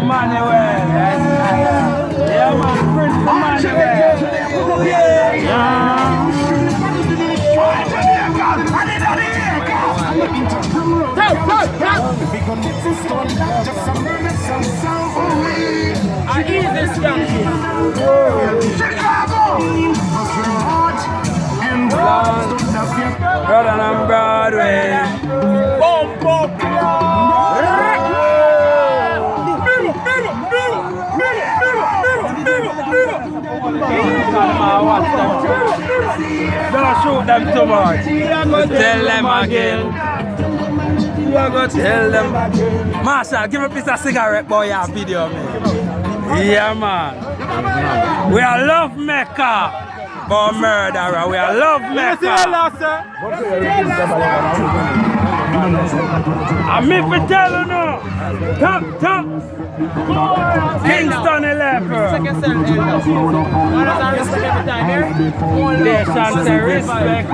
Emmanuel. Yeah, man, Prince Emmanuel. Yeah. Brother on Broadway. Don't shoot them too much. Tell them again. You are gonna tell them. Marshall, give me a piece of cigarette, boy, your video, man. Yeah, man. We are love maker, but murderer. We are love maker. I'm me for telling you. Top. Kingston 11. Nation say respect.